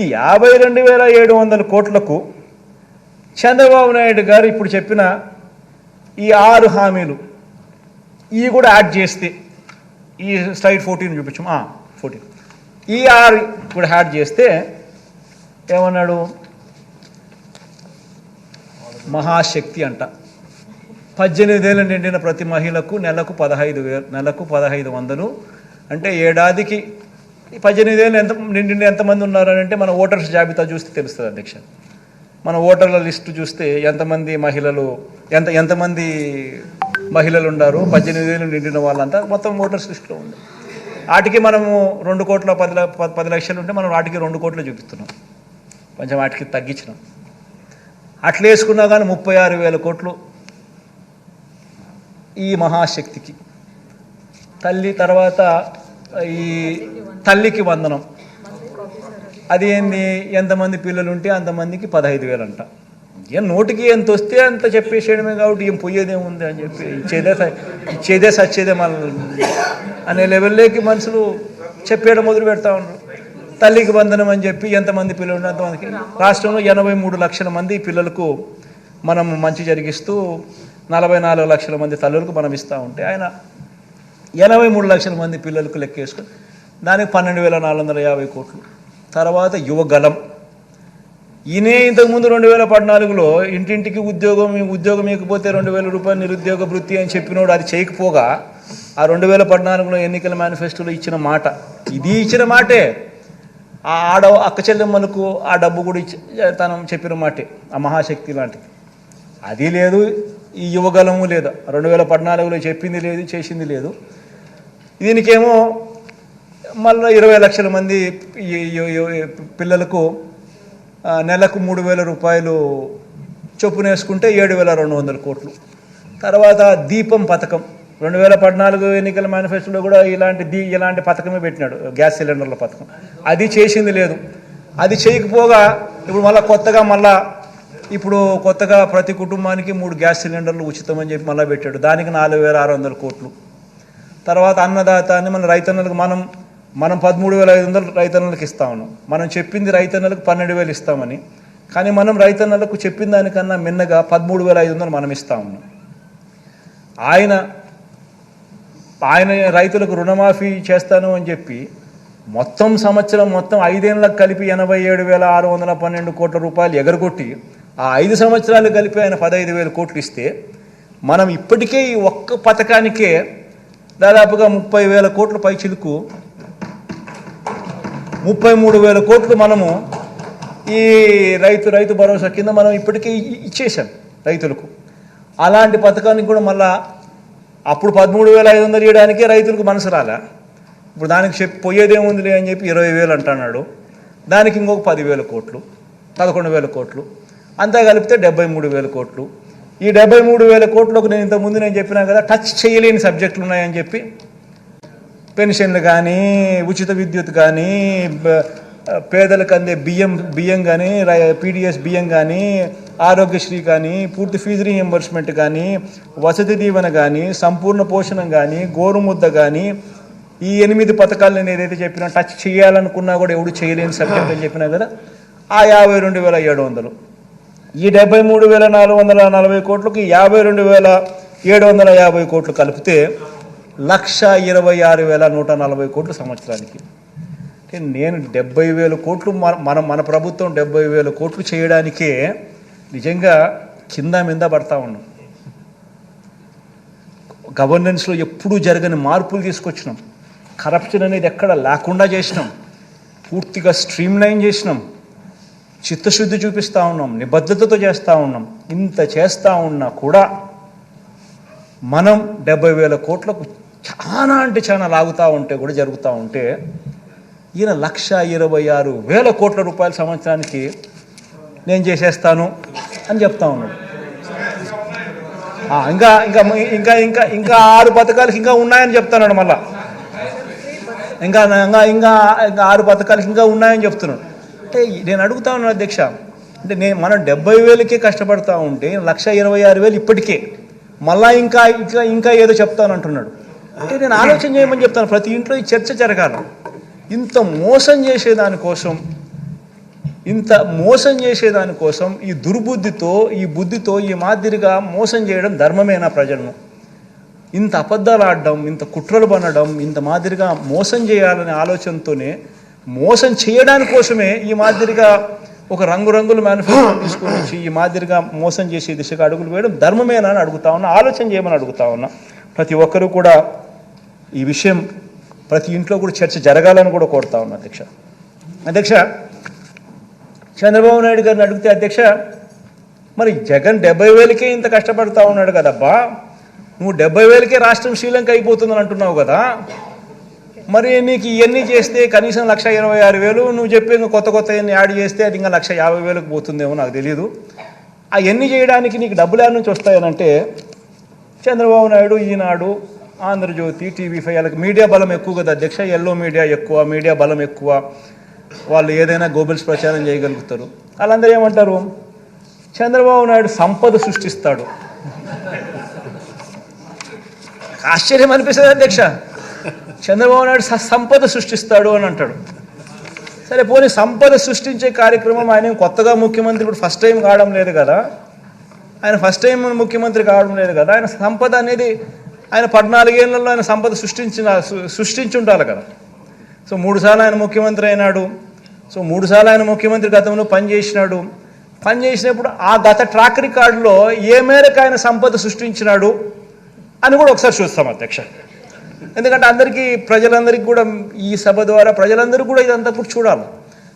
ఈ 52,700 కోట్లకు చంద్రబాబు నాయుడు గారు ఇప్పుడు చెప్పిన ఈ 6 హామీలు ఇవి కూడా యాడ్ చేస్తే ఈ స్లైడ్ 14 చూపించు 14 ఈ 6 కూడా యాడ్ చేస్తే ఏమన్నాడు మహాశక్తి అంట 18 ఏళ్ళు నిండిన ప్రతి మహిళకు నెలకు 1500 అంటే ఏడాదికి 18 ఏళ్ళు నిండిన ఎంతమంది ఉన్నారని అంటే మన ఓటర్స్ జాబితా చూస్తే తెలుస్తుంది అధ్యక్ష. మన ఓటర్ల లిస్టు చూస్తే ఎంతమంది మహిళలు ఉన్నారు 18 ఏళ్ళు నిండిన వాళ్ళంతా మొత్తం ఓటర్స్ లిస్టులో ఉంది. వాటికి మనము 2,10 లక్షలు ఉంటే మనం వాటికి 2 కోట్లు చూపిస్తున్నాం, కొంచెం వాటికి తగ్గించినాం. అట్లా వేసుకున్నా కానీ 36,000 కోట్లు ఈ మహాశక్తికి. తల్లి తర్వాత ఈ తల్లికి వందనం, అది ఏంది ఎంతమంది పిల్లలు ఉంటే అంతమందికి 15,000 అంట. ఏం నోటికి ఎంత వస్తే అంత చెప్పేసేయడమే కాబట్టి ఏం పోయేదేముంది అని చెప్పి ఇచ్చేదే సచ్చేదే మన అనే లెవెల్లోకి మనుషులు చెప్పేయడం మొదలు పెడతా ఉన్నారు. తల్లికి వందనం అని చెప్పి ఎంతమంది పిల్లలు ఉంటే అంతమందికి. రాష్ట్రంలో 83 లక్షల మంది పిల్లలకు మనం మంచి జరిగిస్తూ 44 లక్షల మంది తల్లులకు మనం ఇస్తూ ఉంటే ఆయన 83 లక్షల మంది పిల్లలకు లెక్కేసుకొని దానికి 12,450 కోట్లు. తర్వాత యువగలం ఈయనే ఇంతకుముందు 2014లో ఇంటింటికి ఉద్యోగం ఇకపోతే 2,000 రూపాయలు నిరుద్యోగ వృత్తి అని చెప్పినోడు అది చేయకపోగా ఆ 2014లో ఎన్నికల మేనిఫెస్టోలో ఇచ్చిన మాట, ఇది ఇచ్చిన మాటే. ఆ అక్క చెల్లెమ్మలకు ఆ డబ్బు కూడా తను చెప్పిన మాటే, ఆ మహాశక్తి లాంటిది. అది లేదు, ఈ యువగలము లేదు. 2014లో చెప్పింది లేదు, చేసింది లేదు. దీనికేమో మళ్ళీ 20 లక్షల మంది పిల్లలకు నెలకు 3,000 రూపాయలు చొప్పున వేసుకుంటే 7,200 కోట్లు. తర్వాత దీపం పథకం 2014 ఎన్నికల మేనిఫెస్టోలో కూడా ఇలాంటి పథకమే పెట్టినాడు, గ్యాస్ సిలిండర్ల పథకం. అది చేసింది లేదు. అది చేయకపోగా ఇప్పుడు కొత్తగా ప్రతి కుటుంబానికి 3 గ్యాస్ సిలిండర్లు ఉచితమని చెప్పి మళ్ళీ పెట్టాడు, దానికి 4,600 కోట్లు. తర్వాత అన్నదాత అని మన రైతన్నలకు మనం 13,500 రైతన్నలకు ఇస్తా ఉన్నాం. మనం చెప్పింది రైతన్నలకు 12,000 ఇస్తామని, కానీ మనం రైతన్నలకు చెప్పిన దానికన్నా మిన్నగా 13,500 మనం ఇస్తా ఉన్నాం. ఆయన రైతులకు రుణమాఫీ చేస్తాను అని చెప్పి మొత్తం 5 ఏళ్ళకు కలిపి 87,612 కోట్ల రూపాయలు ఎగరగొట్టి ఆ 5 సంవత్సరాలు కలిపి ఆయన 15,000 కోట్లు ఇస్తే మనం ఇప్పటికే ఈ ఒక్క పథకానికే దాదాపుగా 30,000 కోట్ల పై చిలుకు 33,000 కోట్లు మనము ఈ రైతు భరోసా కింద మనం ఇప్పటికే ఇచ్చేసాం రైతులకు. అలాంటి పథకానికి కూడా మళ్ళా అప్పుడు 13,500 ఇవ్వడానికే రైతులకు మనసు రాలే. ఇప్పుడు దానికి పోయేదేముందిలే అని చెప్పి 20,000 అంటున్నాడు. దానికి ఇంకొక 10,000 కోట్లు, 11,000 కోట్లు, అంతా కలిపితే 73,000 కోట్లు. ఈ 73,000 కోట్లకు నేను ఇంతకుముందు చెప్పినా కదా, టచ్ చేయలేని సబ్జెక్టులు ఉన్నాయని చెప్పి పెన్షన్లు కానీ, ఉచిత విద్యుత్ కానీ, పేదలకు అందే బియ్యం కానీ, పీడిఎస్ బియ్యం కానీ, ఆరోగ్యశ్రీ కానీ, పూర్తి ఫీజు రీఎంబర్స్మెంట్ కానీ, వసతి దీవెన కానీ, సంపూర్ణ పోషణం కానీ, గోరుముద్ద కానీ, ఈ 8 పథకాలు నేను ఏదైతే చెప్పినా టచ్ చేయాలనుకున్నా కూడా ఎవడు చేయలేని సబ్జెక్ట్ అని చెప్పినా కదా, ఆ 52,700. ఈ 73,440 కోట్లకి 52,750 కోట్లు కలిపితే 1,26,140 కోట్లు సంవత్సరానికి. అంటే నేను 70,000 కోట్లు మన ప్రభుత్వం 70,000 కోట్లు చేయడానికే నిజంగా కింద మీద పడతా ఉన్నాం. గవర్నెన్స్లో ఎప్పుడూ జరగని మార్పులు తీసుకొచ్చినాం. కరప్షన్ అనేది ఎక్కడ లేకుండా చేసినాం, పూర్తిగా స్ట్రీమ్లైన్ చేసినాం, చిత్తశుద్ధి చూపిస్తూ ఉన్నాం, నిబద్ధతతో చేస్తూ ఉన్నాం. ఇంత చేస్తూ ఉన్నా కూడా మనం 70,000 కోట్లకు చాలా అంటే చాలా లాగుతూ ఉంటే కూడా జరుగుతూ ఉంటే ఈయన 1,26,000 కోట్ల రూపాయల సంవత్సరానికి నేను చేసేస్తాను అని చెప్తా ఉన్నాడు. ఇంకా ఇంకా ఇంకా ఇంకా ఇంకా 6 పథకాలకి ఇంకా ఉన్నాయని చెప్తున్నాడు. మళ్ళా ఇంకా ఇంకా ఇంకా ఇంకా 6 పథకాలకి ఇంకా ఉన్నాయని చెప్తున్నాడు. అంటే నేను అడుగుతా ఉన్నాను అధ్యక్ష, అంటే మనం 70,000కే కష్టపడతా ఉంటే 1,26,000 ఇప్పటికే మళ్ళా ఇంకా ఇంకా ఇంకా ఏదో చెప్తానంటున్నాడు. అంటే నేను ఆలోచన చేయమని చెప్తాను. ప్రతి ఇంట్లో ఈ చర్చ జరగాలి. ఇంత మోసం చేసేదానికోసం ఇంత మోసం చేసేదానికోసం ఈ దుర్బుద్ధితో ఈ మాదిరిగా మోసం చేయడం ధర్మమేనా ప్రజలను? ఇంత అబద్ధాలు ఆడడం, ఇంత కుట్రలు పనడం, ఇంత మాదిరిగా మోసం చేయాలనే ఆలోచనతోనే మోసం చేయడానికి కోసమే ఈ మాదిరిగా ఒక రంగురంగుల మేనిఫెస్టో తీసుకొని వచ్చి ఈ మాదిరిగా మోసం చేసే దిశగా అడుగులు వేయడం ధర్మమేనా అని అడుగుతా ఉన్నా, ఆలోచన చేయమని అడుగుతా ఉన్నా. ప్రతి ఒక్కరూ కూడా ఈ విషయం ప్రతి ఇంట్లో కూడా చర్చ జరగాలని కూడా కోరుతా ఉన్నా. అధ్యక్ష చంద్రబాబు నాయుడు గారిని అడిగితే, అధ్యక్ష మరి జగన్ 70,000కే ఇంత కష్టపడతా ఉన్నాడు కదబ్బా, నువ్వు 70,000కే రాష్ట్రం శ్రీలంక అయిపోతుందని అంటున్నావు కదా, మరి నీకు ఇవన్నీ చేస్తే కనీసం 1,26,000 నువ్వు చెప్పి ఇంకా కొత్త ఎన్ని యాడ్ చేస్తే అది ఇంకా 1,50,000కు పోతుందేమో నాకు తెలియదు. అవన్నీ చేయడానికి నీకు డబ్బులు యాడ్ నుంచి వస్తాయనంటే చంద్రబాబు నాయుడు, ఈనాడు, ఆంధ్రజ్యోతి, TV5 వాళ్ళకి మీడియా బలం ఎక్కువ కదా అధ్యక్ష, ఎల్లో మీడియా ఎక్కువ, మీడియా బలం ఎక్కువ, వాళ్ళు ఏదైనా గోబెల్స్ ప్రచారం చేయగలుగుతారు. వాళ్ళందరూ ఏమంటారు, చంద్రబాబు నాయుడు సంపద సృష్టిస్తాడు. ఆశ్చర్యం అనిపిస్తుంది అధ్యక్ష, చంద్రబాబు నాయుడు సంపద సృష్టిస్తాడు అని అంటాడు. సరే పోనీ సంపద సృష్టించే కార్యక్రమం ఆయన కొత్తగా ముఖ్యమంత్రి ఇప్పుడు ఫస్ట్ టైం కావడం లేదు కదా, ఆయన ఫస్ట్ టైం ముఖ్యమంత్రి కావడం లేదు కదా, ఆయన సంపద అనేది ఆయన 14 ఏళ్లలో ఆయన సంపద సృష్టించుంటారు కదా. సో 3 సార్లు ఆయన ముఖ్యమంత్రి అయినాడు. సో 3 సార్లు ఆయన ముఖ్యమంత్రి గతంలో పనిచేసినప్పుడు ఆ గత ట్రాక్ రికార్డులో ఏ మేరకు ఆయన సంపద సృష్టించినాడు అని కూడా ఒకసారి చూస్తాం అధ్యక్ష. ఎందుకంటే ప్రజలందరికీ కూడా ఈ సభ ద్వారా ప్రజలందరూ కూడా ఇదంతా కూడా చూడాలి.